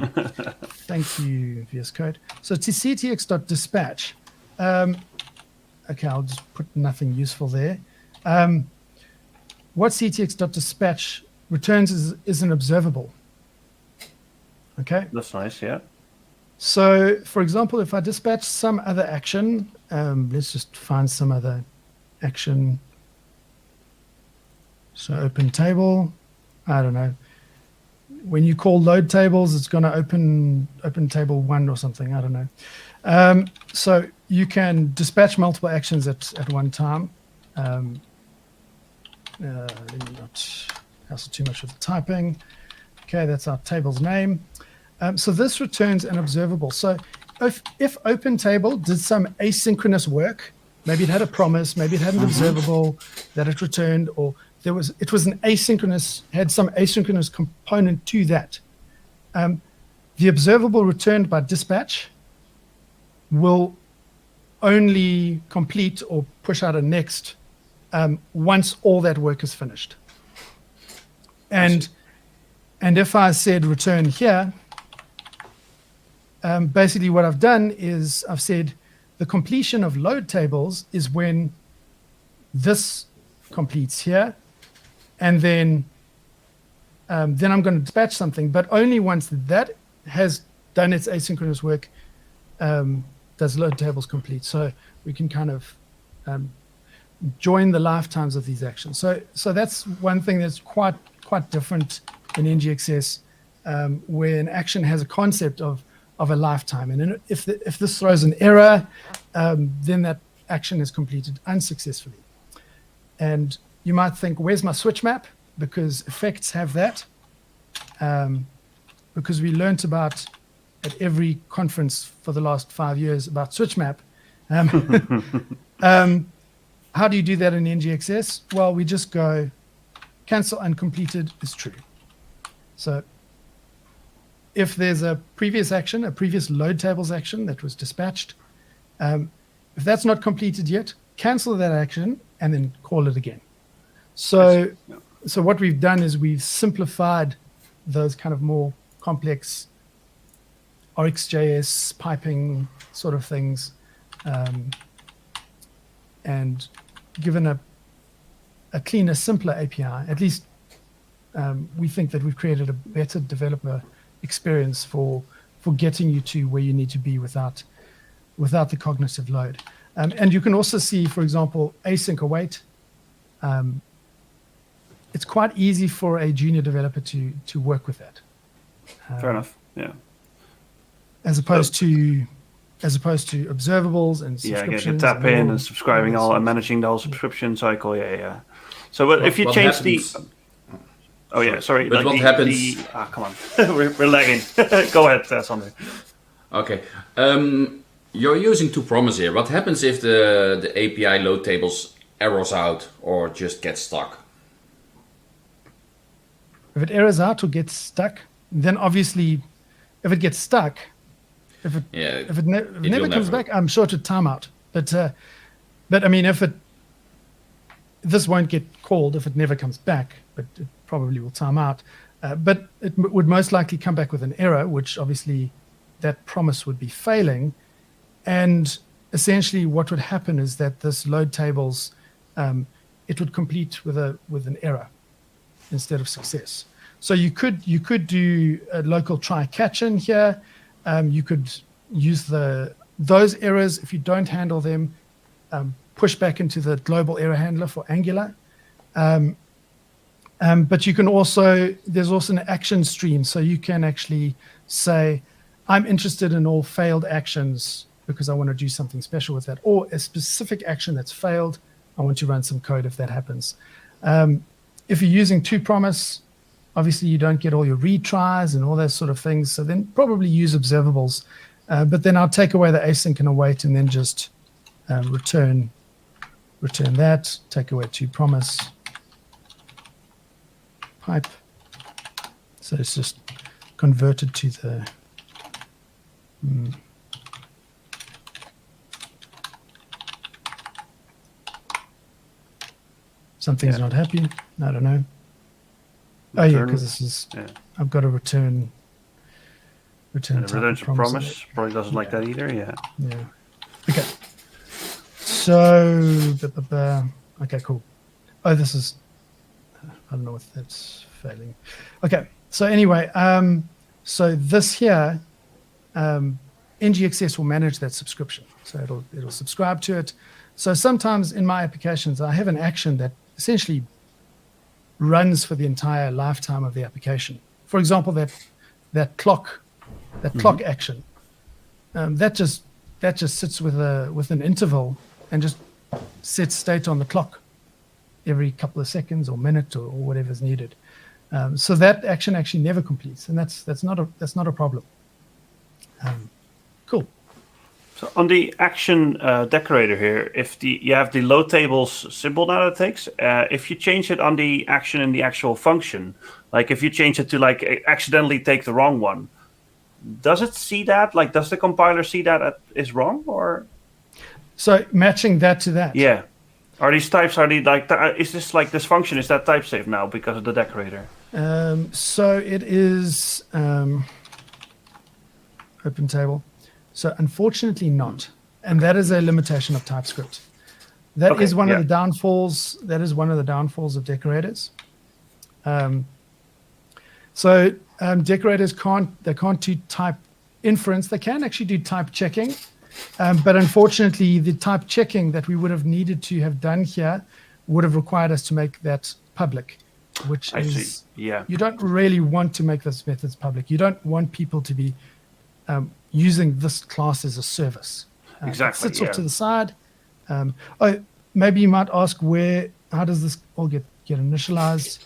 Thank you, VS Code. So to CTX.dispatch, okay, I'll just put nothing useful there. What CTX.dispatch returns is an observable. Okay. That's nice, yeah. So, for example, if I dispatch some other action, let's just find some other action. So open table, I don't know. When you call load tables, it's going to open table 1 or something, I don't know. So you can dispatch multiple actions at one time. Let me not hassle too much with the typing. Okay, that's our table's name. So this returns an observable. So if open table did some asynchronous work, maybe it had a promise, maybe it had an observable that it returned, or it was an asynchronous, had some asynchronous component to that. The observable returned by dispatch will only complete or push out a next once all that work is finished. And if I said return here, basically what I've done is I've said the completion of load tables is when this completes here, and then I'm going to dispatch something, but only once that has done its asynchronous work does load tables complete. So we can kind of join the lifetimes of these actions. So that's one thing that's quite different in NGXS, where an action has a concept of a lifetime, and if this throws an error, then that action is completed unsuccessfully. And you might think, where's my switch map? Because effects have that. Because we learnt about at every conference for the last 5 years about switch map. How do you do that in NGXS? Well, we just go cancel uncompleted is true. So if there's a previous action, a previous load tables action that was dispatched, if that's not completed yet, cancel that action and then call it again. So what we've done is we've simplified those kind of more complex RxJS piping sort of things, and given a cleaner, simpler API. At least we think that we've created a better developer experience for getting you to where you need to be without the cognitive load. And you can also see, for example, async await. It's quite easy for a junior developer to work with that. Fair enough. Yeah. As opposed to observables and subscriptions. You can tap in and subscribing and managing the whole subscription cycle. Yeah. So if you change happens, sorry. But what happens? Come on, we're lagging. Go ahead, Sander. Okay. You're using two promises here. What happens if the API load tables errors out or just gets stuck? If it errors out or gets stuck, then obviously, if it gets stuck, if it never comes back, I'm sure to timeout. But I mean, this won't get called if it never comes back, but it probably will time out. But it would most likely come back with an error, which obviously that promise would be failing. And essentially what would happen is that this load tables, it would complete with an error instead of success. So you could do a local try catch in here. You could use those errors. If you don't handle them, push back into the global error handler for Angular. But you can there's also an action stream. So you can actually say, I'm interested in all failed actions because I want to do something special with that, or a specific action that's failed. I want to run some code if that happens. If you're using toPromise, obviously you don't get all your retries and all those sort of things. So then probably use observables. But then I'll take away the async and await and then just return that, take away toPromise pipe. So it's just converted to the something's not happy. I don't know. Oh yeah, because this is I've got to return to promise. Probably doesn't like that either. Yeah. Okay. So okay, cool. Oh, this is I don't know if that's failing. Okay. So anyway, so this here, NGXS will manage that subscription. So it'll subscribe to it. So sometimes in my applications, I have an action that essentially runs for the entire lifetime of the application. For example, that clock action, that just sits with an interval and just sets state on the clock every couple of seconds or minute or whatever's needed. So that action actually never completes, and that's not a problem. Cool. So on the action decorator here, if you have the load tables symbol now that it takes, if you change it on the action in the actual function, like if you change it to like accidentally take the wrong one, does it see that? Like, does the compiler see that is wrong, or? So matching that to that. Yeah. Are these types? Is this like this function? Is that type safe now because of the decorator? So it is open table. So unfortunately not, and that is a limitation of TypeScript. That is one of the downfalls. That is one of the downfalls of decorators. Decorators can't do type inference. They can actually do type checking, but unfortunately, the type checking that we would have needed to have done here would have required us to make that public, which you don't really want to make those methods public. You don't want people to be using this class as a service. Exactly. It sits off to the side. Maybe you might ask how does this all get initialized?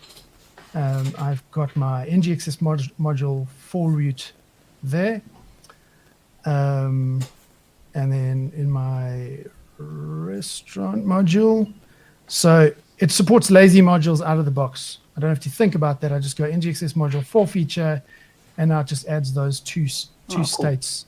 I've got my NGXS module for root there. And then in my restaurant module, so it supports lazy modules out of the box. I don't have to think about that. I just go NGXS module for feature, and now it just adds those two states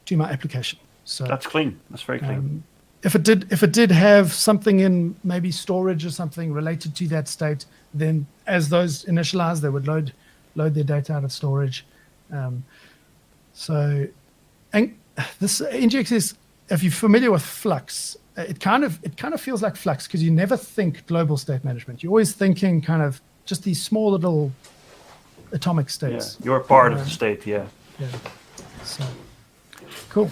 to my application. So that's clean. That's very clean. If it did have something in maybe storage or something related to that state, then as those initialize, they would load their data out of storage. So, and this NGXS, if you're familiar with Flux, it kind of feels like Flux because you never think global state management. You're always thinking kind of just these small little atomic states. Yeah, you're part of the state. Yeah. So, cool.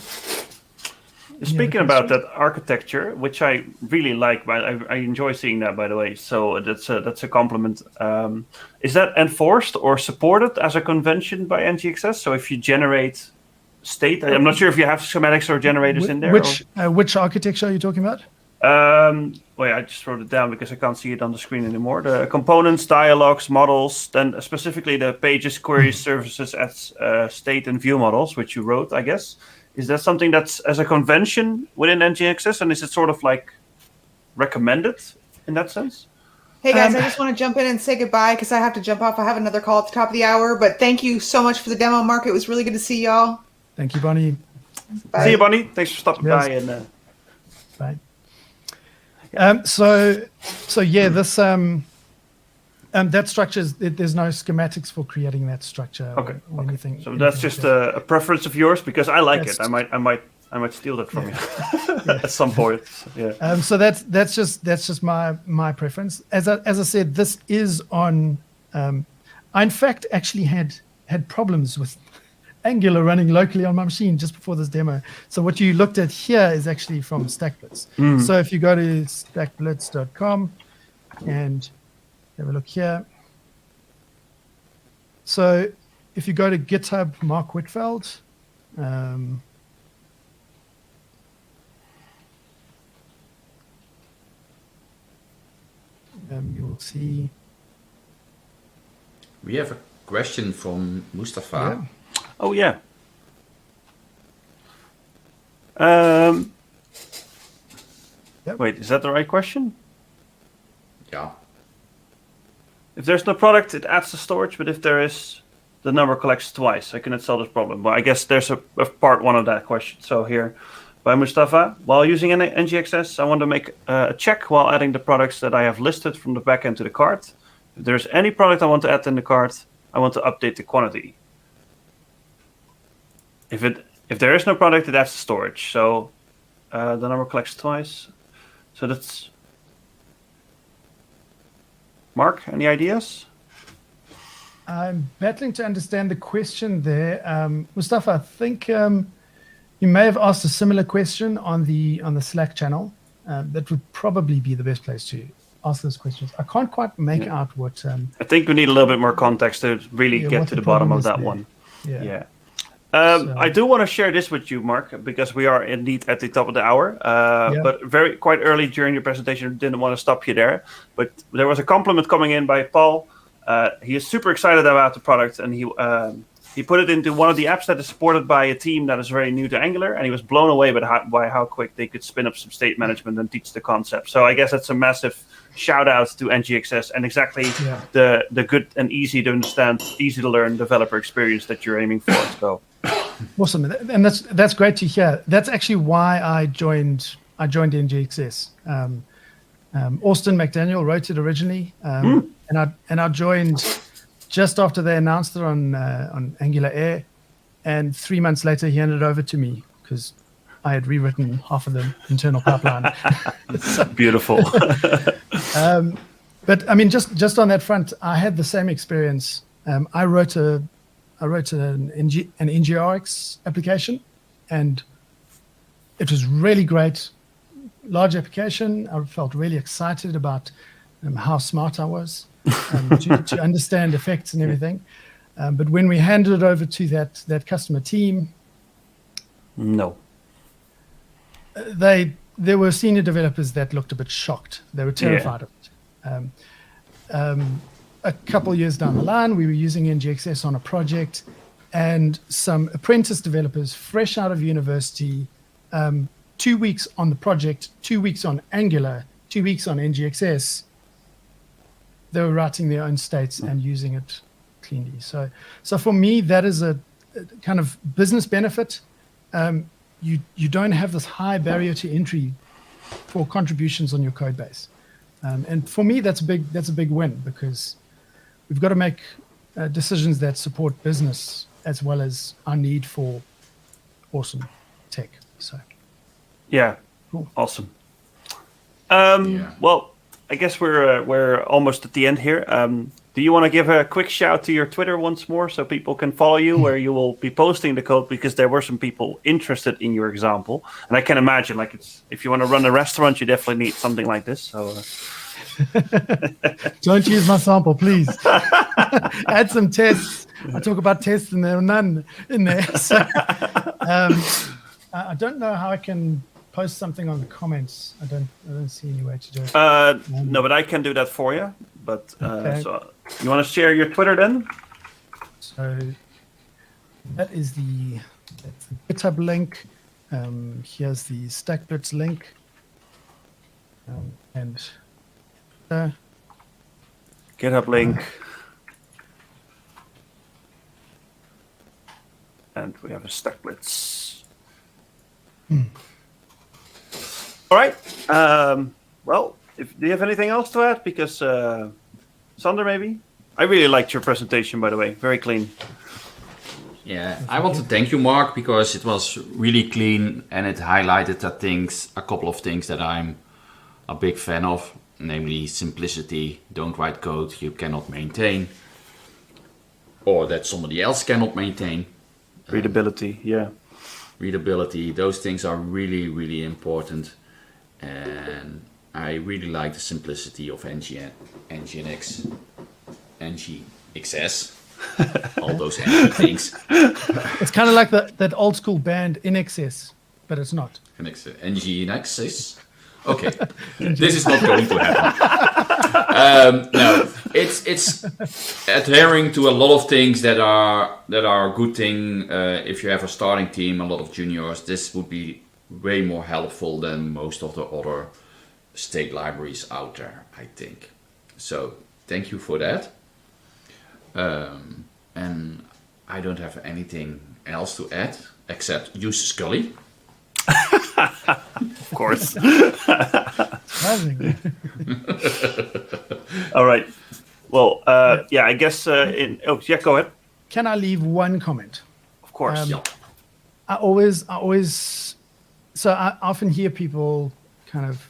Speaking about that architecture, which I really like, but I enjoy seeing that, by the way. So that's a compliment. Is that enforced or supported as a convention by NGXS? So if you generate state, I'm not sure if you have schematics or generators in there. Which architecture are you talking about? Wait, I just wrote it down because I can't see it on the screen anymore. The components, dialogues, models, then specifically the pages, queries, services as state and view models, which you wrote, I guess. Is that something that's as a convention within NGXS, and is it sort of like recommended in that sense? Hey guys, I just want to jump in and say goodbye because I have to jump off. I have another call at the top of the hour, but thank you so much for the demo, Mark. It was really good to see y'all. Thank you, Bonnie. Bye. See you, Bonnie. Thanks for stopping by. And bye. So yeah, this that structure there's no schematics for creating that structure or anything. So that's just a preference of yours because I like it. I might steal that from you at some point. Yeah. So that's just my preference. As I said, this is on. I in fact actually had problems with Angular running locally on my machine just before this demo. So what you looked at here is actually from StackBlitz. So if you go to stackblitz.com and have a look here. So if you go to GitHub Mark Whitfeld, you'll see. We have a question from Mustafa. Yeah. Oh, yeah. Wait, is that the right question? Yeah. If there's no product, it adds the storage, but if there is, the number collects twice. I cannot solve this problem. Well, I guess there's a part one of that question. So here, by Mustafa, while using an NGXS, I want to make a check while adding the products that I have listed from the backend to the cart. If there's any product I want to add in the cart, I want to update the quantity. If there is no product, it adds the storage. So the number collects twice. So that's... Mark, any ideas? I'm battling to understand the question there. Mustafa, I think you may have asked a similar question on the Slack channel. That would probably be the best place to ask those questions. I can't quite make out what... I think we need a little bit more context to really get to the bottom of that one. Yeah. I do want to share this with you, Mark, because we are indeed at the top of the hour. But quite early during your presentation, didn't want to stop you there. But there was a compliment coming in by Paul. He is super excited about the product, and he put it into one of the apps that is supported by a team that is very new to Angular, and he was blown away by how quick they could spin up some state management and teach the concept. So I guess that's a massive shout out to NGXS and exactly the good and easy to understand, easy to learn developer experience that you're aiming for. So awesome, and that's great to hear. That's actually why I joined NGXS. Austin McDaniel wrote it originally, and I joined just after they announced it on Angular Air, and 3 months later he handed it over to me because I had rewritten half of the internal pipeline. So, beautiful. But I mean, just on that front, I had the same experience. I wrote an NGRX application, and it was really great. Large application. I felt really excited about how smart I was to understand effects and everything. But when we handed it over to that customer team, there were senior developers that looked a bit shocked. They were terrified of it. A couple of years down the line, we were using NGXS on a project, and some apprentice developers fresh out of university, 2 weeks on the project, 2 weeks on Angular, 2 weeks on NGXS, they were writing their own states and using it cleanly. So for me, that is a kind of business benefit. You don't have this high barrier to entry for contributions on your code base, and for me, that's a big win, because we've got to make decisions that support business as well as our need for awesome tech. So, yeah, cool. Awesome. Well, I guess we're almost at the end here. Do you want to give a quick shout to your Twitter once more so people can follow you, where you will be posting the code, because there were some people interested in your example, and I can imagine, like, if you want to run a restaurant, you definitely need something like this. So. Don't use my sample, please. Add some tests. I talk about tests and there are none in there. So, I don't know how I can post something on the comments. I don't see any way to do it. No, but I can do that for you. But okay. So you want to share your Twitter then? So that's the GitHub link. Here's the StackBlitz link. And GitHub link. And we have a StackBlitz. All right. Well, do you have anything else to add? Because Sander, maybe? I really liked your presentation, by the way. Very clean. Yeah, I want to thank you, Mark, because it was really clean and it highlighted a couple of things that I'm a big fan of, namely simplicity. Don't write code you cannot maintain, or that somebody else cannot maintain. Readability, yeah. Readability, those things are really, really important. And I really like the simplicity of NGXS, all those things. It's kind of like that old school band NXS, but it's not. NGXS? Okay, this is not going to happen. No, it's adhering to a lot of things that are a good thing. If you have a starting team, a lot of juniors, this would be way more helpful than most of the other state libraries out there, I think. So thank you for that. And I don't have anything else to add except use Scully. Of course. All right. Well, yeah, I guess. Go ahead. Can I leave one comment? Of course. I always. So I often hear people kind of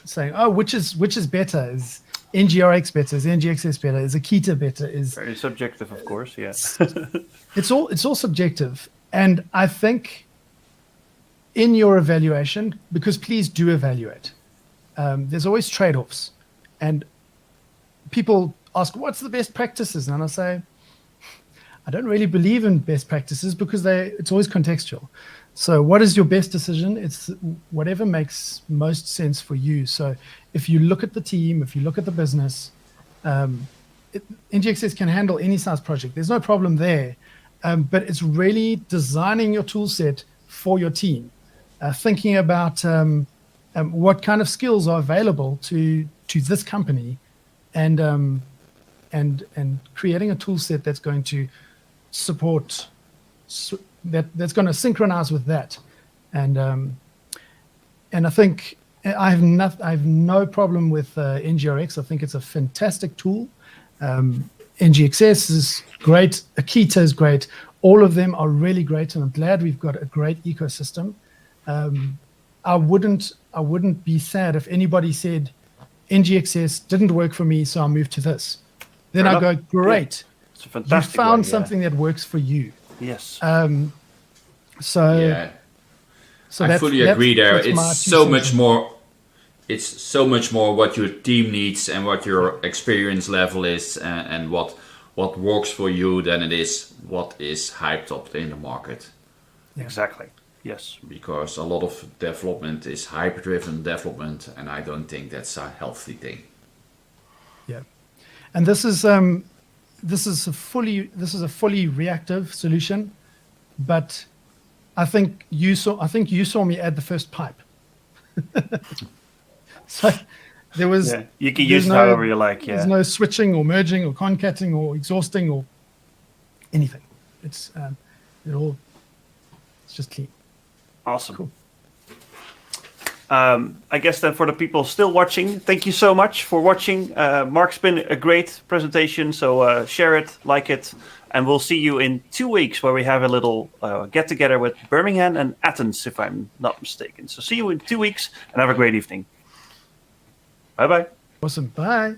saying, "Oh, which is better? Is NGRX better? Is NGXS better? Is Akita better?" Is very subjective, of course. Yeah. It's all subjective, and I think in your evaluation, because please do evaluate. There's always trade-offs, and people ask, "What's the best practices?" And I say, I don't really believe in best practices because it's always contextual. So what is your best decision? It's whatever makes most sense for you. So if you look at the team, if you look at the business, NGXS can handle any size project. There's no problem there. But it's really designing your tool set for your team, thinking about what kind of skills are available to this company, and creating a tool set that's going to support that's going to synchronize with that, and I think I have no problem with NGRX. I think it's a fantastic tool. NGXS is great. Akita is great. All of them are really great, and I'm glad we've got a great ecosystem. I wouldn't be sad if anybody said NGXS didn't work for me, so I'll move to this. Then I go, great. Yeah. It's a fantastic you found one, yeah. something that works for you. Yes. Yeah. So I fully agree there. It's so much more. It's so much more what your team needs and what your experience level is, and what works for you than it is what is hyped up in the market. Yeah. Exactly. Yes. Because a lot of development is hype-driven development, and I don't think that's a healthy thing. Yeah, and this is a fully reactive solution, but I think you saw me add the first pipe. So there was. Yeah. You can use it however you like. Yeah. There's no switching or merging or concating or exhausting or anything. It's just clean. Awesome. Cool. I guess then for the people still watching, thank you so much for watching. Mark's been a great presentation, so share it, like it, and we'll see you in 2 weeks where we have a little get-together with Birmingham and Athens, if I'm not mistaken. So see you in 2 weeks, and have a great evening. Bye-bye. Awesome. Bye.